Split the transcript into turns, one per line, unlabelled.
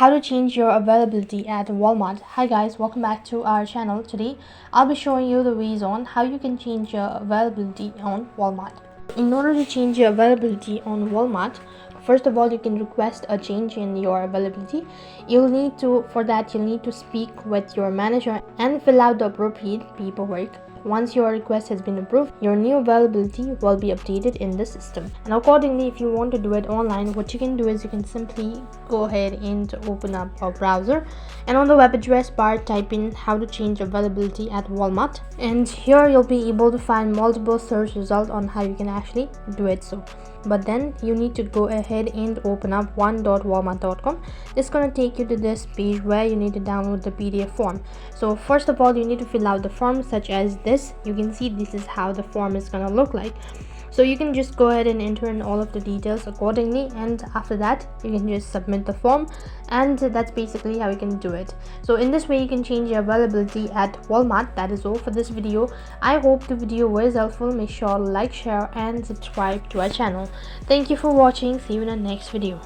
How to change your availability at Walmart. Hi guys, welcome back to our channel. Today I'll be showing you the ways on how you can change your availability on Walmart. In order to change your availability on Walmart, first of all, you can request a change in your availability. You'll need to speak with your manager and fill out the appropriate paperwork. Once your request has been approved, your new availability will be updated in the system. And accordingly, if you want to do it online, what you can do is you can simply go ahead and open up a browser, and on the web address bar type in how to change availability at Walmart, and here you'll be able to find multiple search results on how you can actually do it. But then you need to go ahead and open up one.walmart.com. It's going to take you to this page where you need to download the PDF form. So first of all, you need to fill out the form such as this. You can see this is how the form is going to look like. So you can just go ahead and enter in all of the details accordingly, and after that you can just submit the form, and that's basically how you can do it. So in this way you can change your availability at Walmart. That is all for this video. I hope the video was helpful. Make sure to like, share and subscribe to our channel. Thank you for watching. See you in the next video.